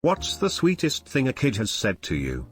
What's the sweetest thing a kid has said to you?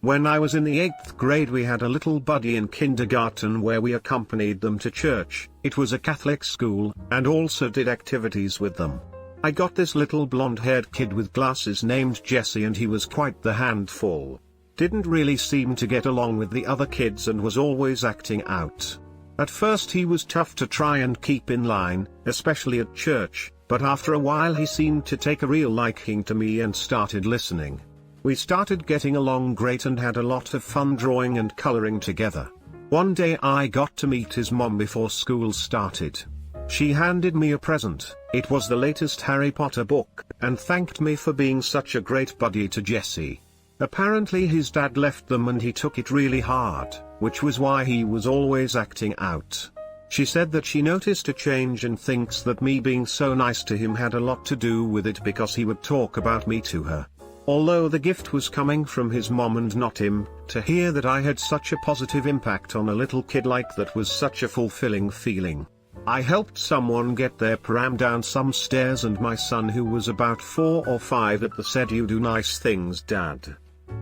When I was in the 8th grade we had a little buddy in kindergarten where we accompanied them to church. It was a Catholic school, and also did activities with them. I got this little blonde-haired kid with glasses named Jesse, and he was quite the handful. Didn't really seem to get along with the other kids and was always acting out. At first he was tough to try and keep in line, especially at church, but after a while he seemed to take a real liking to me and started listening. We started getting along great and had a lot of fun drawing and coloring together. One day I got to meet his mom before school started. She handed me a present. It was the latest Harry Potter book, and thanked me for being such a great buddy to Jesse. Apparently his dad left them and he took it really hard, which was why he was always acting out. She said that she noticed a change and thinks that me being so nice to him had a lot to do with it, because he would talk about me to her. Although the gift was coming from his mom and not him, to hear that I had such a positive impact on a little kid like that was such a fulfilling feeling. I helped someone get their pram down some stairs, and my son, who was about 4 or 5 at the, said, "You do nice things, Dad.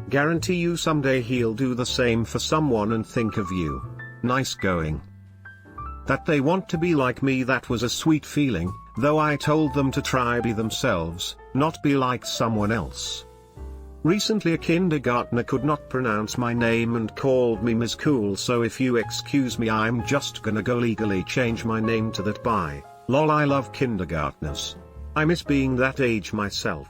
Guarantee you someday he'll do the same for someone and think of you." Nice going. That they want to be like me, that was a sweet feeling, though I told them to try be themselves, not be like someone else. Recently a kindergartner could not pronounce my name and called me Ms. Cool, so if you excuse me I'm just gonna go legally change my name to that. Bye. Lol, I love kindergartners. I miss being that age myself.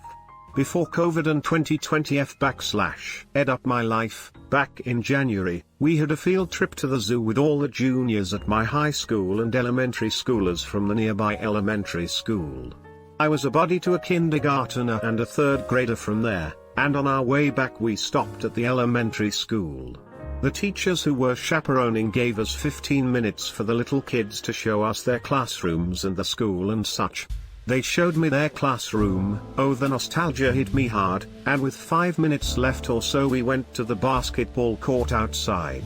Before COVID and 2020/ed up my life, back in January, we had a field trip to the zoo with all the juniors at my high school and elementary schoolers from the nearby elementary school. I was a buddy to a kindergartner and a 3rd grader from there, and on our way back we stopped at the elementary school. The teachers who were chaperoning gave us 15 minutes for the little kids to show us their classrooms and the school and such. They showed me their classroom. Oh, the nostalgia hit me hard, and with 5 minutes left or so we went to the basketball court outside.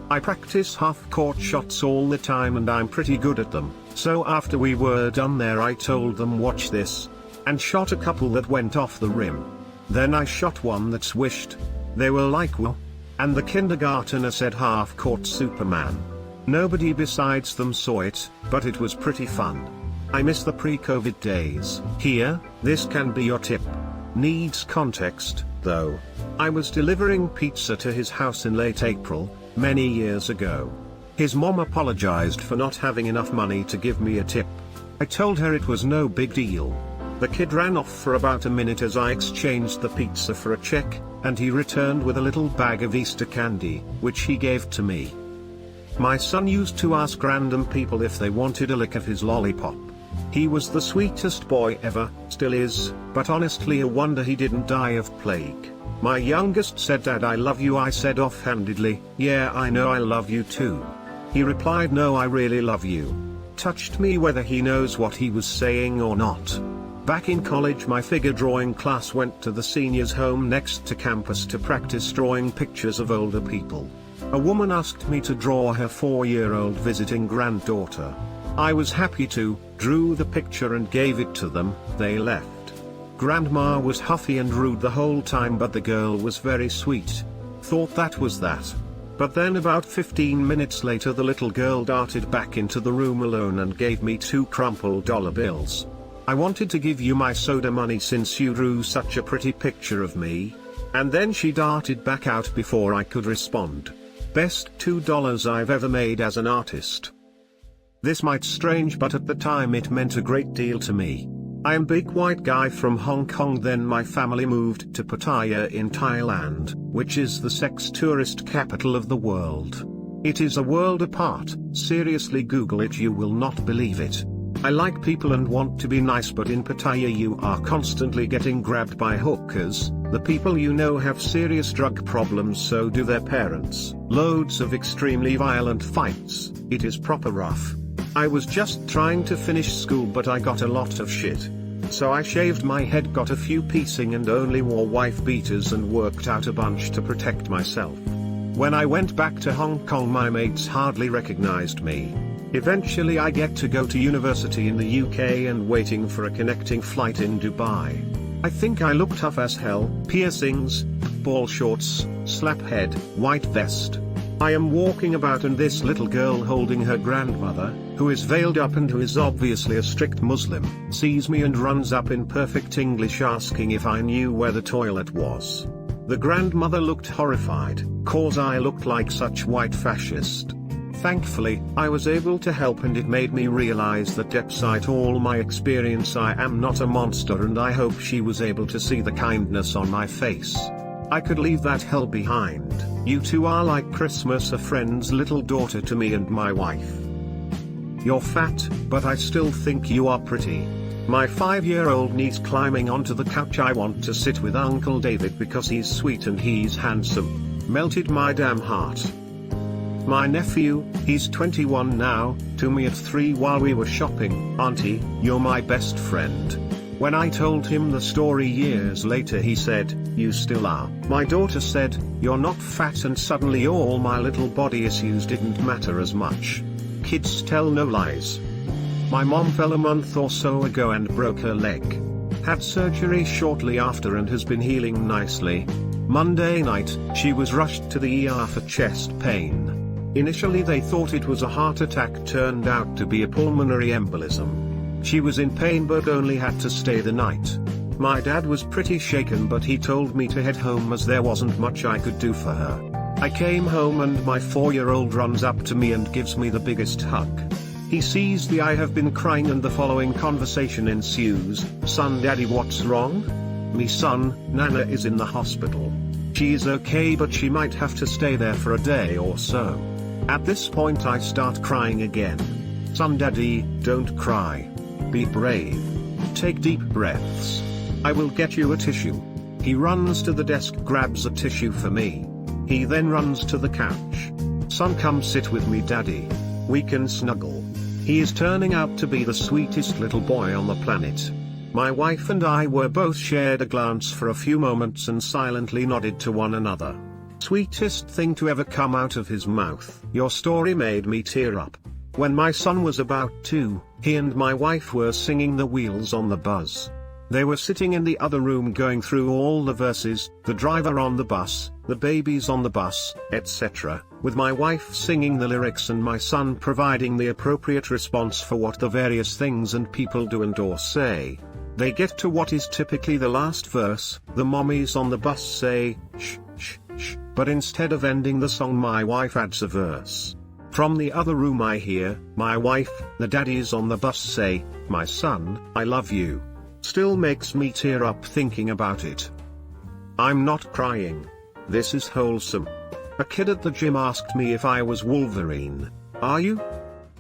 I practice half-court shots all the time and I'm pretty good at them, so after we were done there I told them, "Watch this," and shot a couple that went off the rim. Then I shot one that swished. They were like, "Whoa," and the kindergartner said, "Half-court Superman." Nobody besides them saw it, but it was pretty fun. I miss the pre-COVID days. Here, this can be your tip. Needs context, though. I was delivering pizza to his house in late April, many years ago. His mom apologized for not having enough money to give me a tip. I told her it was no big deal. The kid ran off for about a minute as I exchanged the pizza for a check, and he returned with a little bag of Easter candy, which he gave to me. My son used to ask random people if they wanted a lick of his lollipop. He was the sweetest boy ever, still is, but honestly a wonder he didn't die of plague. My youngest said, "Dad, I love you." I said offhandedly, "Yeah, I know I love you too." He replied, "No, I really love you." Touched me whether he knows what he was saying or not. Back in college my figure drawing class went to the seniors' home next to campus to practice drawing pictures of older people. A woman asked me to draw her 4-year-old visiting granddaughter. I was happy to, drew the picture and gave it to them. They left. Grandma was huffy and rude the whole time, but the girl was very sweet. Thought that was that. But then about 15 minutes later the little girl darted back into the room alone and gave me 2 crumpled dollar bills. "I wanted to give you my soda money since you drew such a pretty picture of me." And then she darted back out before I could respond. Best $2 I've ever made as an artist. This might strange, but at the time it meant a great deal to me. I am big white guy from Hong Kong. Then my family moved to Pattaya in Thailand, which is the sex tourist capital of the world. It is a world apart. Seriously, Google it, you will not believe it. I like people and want to be nice, but in Pattaya you are constantly getting grabbed by hookers. The people you know have serious drug problems, so do their parents. Loads of extremely violent fights. It is proper rough. I was just trying to finish school, but I got a lot of shit. So I shaved my head, got a few piecing, and only wore wife beaters and worked out a bunch to protect myself. When I went back to Hong Kong my mates hardly recognized me. Eventually I get to go to university in the UK and waiting for a connecting flight in Dubai. I think I look tough as hell, piercings, ball shorts, slap head, white vest. I am walking about and this little girl holding her grandmother, who is veiled up and who is obviously a strict Muslim, sees me and runs up in perfect English asking if I knew where the toilet was. The grandmother looked horrified, cause I looked like such white fascist. Thankfully, I was able to help and it made me realize that despite all my experience I am not a monster, and I hope she was able to see the kindness on my face. I could leave that hell behind. You two are like Christmas, a friend's little daughter to me and my wife. You're fat, but I still think you are pretty. My 5-year-old niece climbing onto the couch. I want to sit with Uncle David because he's sweet and he's handsome. Melted my damn heart. My nephew, he's 21 now, to me at 3 while we were shopping. Auntie, you're my best friend. When I told him the story years later he said, you still are. My daughter said, you're not fat, and suddenly all my little body issues didn't matter as much. Kids tell no lies. My mom fell a month or so ago and broke her leg. Had surgery shortly after and has been healing nicely. Monday night, she was rushed to the ER for chest pain. Initially they thought it was a heart attack, turned out to be a pulmonary embolism. She was in pain but only had to stay the night. My dad was pretty shaken, but he told me to head home as there wasn't much I could do for her. I came home and my 4-year-old runs up to me and gives me the biggest hug. He sees the I have been crying and the following conversation ensues. Son, daddy, what's wrong? Me son, Nana is in the hospital. She is okay but she might have to stay there for a day or so. At this point I start crying again. Son, daddy, don't cry. Be brave. Take deep breaths. I will get you a tissue. He runs to the desk, grabs a tissue for me. He then runs to the couch. Son, come sit with me, daddy. We can snuggle. He is turning out to be the sweetest little boy on the planet. My wife and I were both shared a glance for a few moments and silently nodded to one another. Sweetest thing to ever come out of his mouth. Your story made me tear up. When my son was about 2, he and my wife were singing The Wheels on the Bus. They were sitting in the other room going through all the verses, the driver on the bus, the babies on the bus, etc., with my wife singing the lyrics and my son providing the appropriate response for what the various things and people do and or say. They get to what is typically the last verse, the mommies on the bus say, shh, shh, shh, but instead of ending the song my wife adds a verse. From the other room I hear, my wife, the daddies on the bus say, my son, I love you. Still makes me tear up thinking about it. I'm not crying. This is wholesome. A kid at the gym asked me if I was Wolverine. Are you?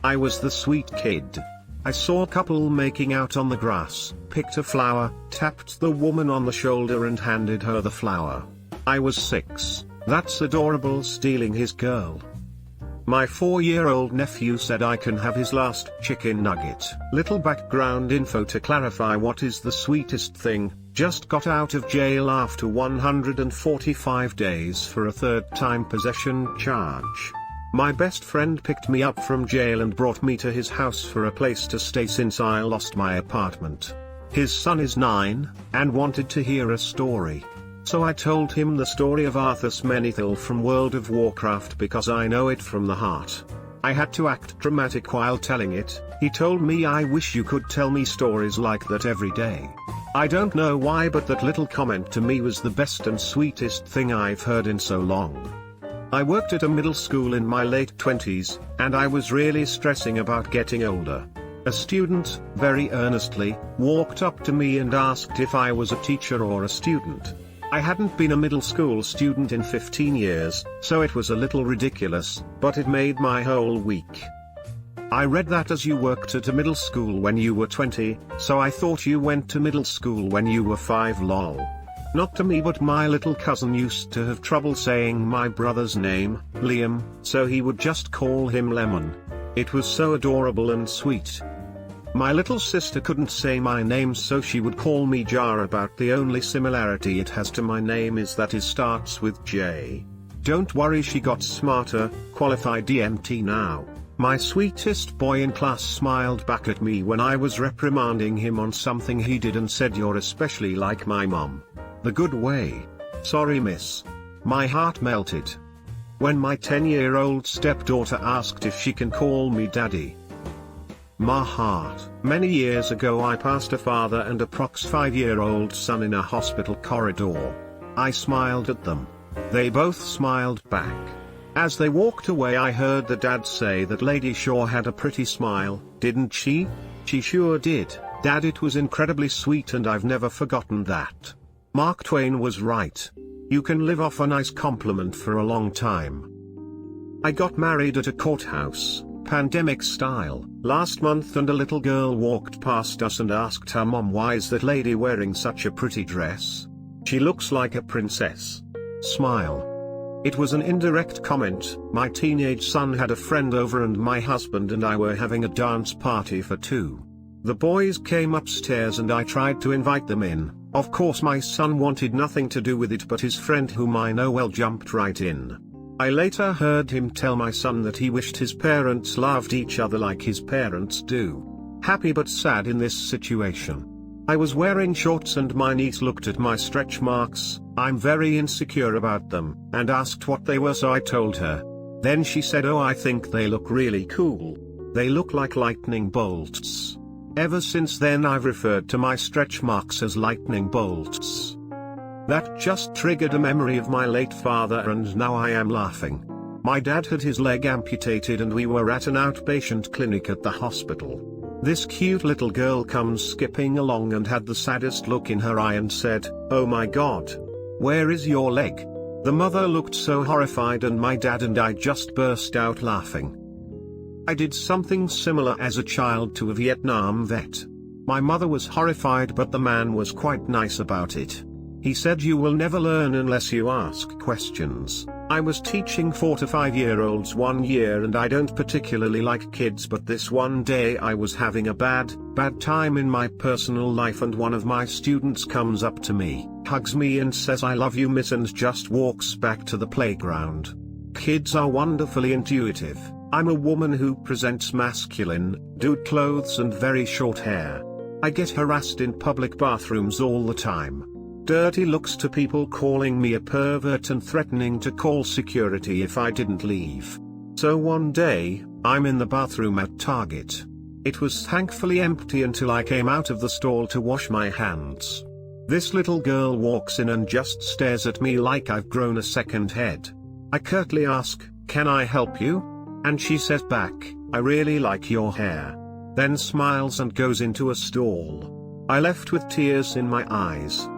I was the sweet kid. I saw a couple making out on the grass, picked a flower, tapped the woman on the shoulder and handed her the flower. I was 6. That's adorable, stealing his girl. My 4-year-old nephew said I can have his last chicken nugget. Little background info to clarify what is the sweetest thing. Just got out of jail after 145 days for a third-time possession charge. My best friend picked me up from jail and brought me to his house for a place to stay since I lost my apartment. His son is 9, and wanted to hear a story. So I told him the story of Arthas Menethil from World of Warcraft because I know it from the heart. I had to act dramatic while telling it. He told me, I wish you could tell me stories like that every day. I don't know why, but that little comment to me was the best and sweetest thing I've heard in so long. I worked at a middle school in my late 20s, and I was really stressing about getting older. A student, very earnestly, walked up to me and asked if I was a teacher or a student. I hadn't been a middle school student in 15 years, so it was a little ridiculous, but it made my whole week. I read that as you worked at a middle school when you were 20, so I thought you went to middle school when you were 5 lol. Not to me, but my little cousin used to have trouble saying my brother's name, Liam, so he would just call him Lemon. It was so adorable and sweet. My little sister couldn't say my name, so she would call me Jar. About the only similarity it has to my name is that it starts with J. Don't worry, she got smarter, qualified DMT now. My sweetest boy in class smiled back at me when I was reprimanding him on something he did and said, "You're especially like my mom." The good way. "Sorry, miss." My heart melted. When my 10-year-old stepdaughter asked if she can call me daddy. My heart. Many years ago I passed a father and approx 5-year-old son in a hospital corridor. I smiled at them. They both smiled back. As they walked away I heard the dad say that lady sure had a pretty smile, didn't she? She sure did, Dad. It was incredibly sweet and I've never forgotten that. Mark Twain was right. You can live off a nice compliment for a long time. I got married at a courthouse, pandemic style, last month, and a little girl walked past us and asked her mom, "Why is that lady wearing such a pretty dress? She looks like a princess." Smile. It was an indirect comment. My teenage son had a friend over and my husband and I were having a dance party for two. The boys came upstairs and I tried to invite them in. Of course my son wanted nothing to do with it, but his friend, whom I know well, jumped right in. I later heard him tell my son that he wished his parents loved each other like his parents do. Happy but sad in this situation. I was wearing shorts and my niece looked at my stretch marks, I'm very insecure about them, and asked what they were, so I told her. Then she said, "Oh, I think they look really cool. They look like lightning bolts." Ever since then I've referred to my stretch marks as lightning bolts. That just triggered a memory of my late father and now I am laughing. My dad had his leg amputated and we were at an outpatient clinic at the hospital. This cute little girl comes skipping along and had the saddest look in her eye and said, "Oh my God. Where is your leg?" The mother looked so horrified and my dad and I just burst out laughing. I did something similar as a child to a Vietnam vet. My mother was horrified but the man was quite nice about it. He said, "You will never learn unless you ask questions." I was teaching 4 to 5-year-olds one year and I don't particularly like kids, but this one day I was having a bad time in my personal life and one of my students comes up to me, hugs me and says, "I love you, miss," and just walks back to the playground. Kids are wonderfully intuitive. I'm a woman who presents masculine, dude clothes and very short hair. I get harassed in public bathrooms all the time. Dirty looks to people calling me a pervert and threatening to call security if I didn't leave. So one day, I'm in the bathroom at Target. It was thankfully empty until I came out of the stall to wash my hands. This little girl walks in and just stares at me like I've grown a second head. I curtly ask, "Can I help you?" And she says back, "I really like your hair." Then smiles and goes into a stall. I left with tears in my eyes.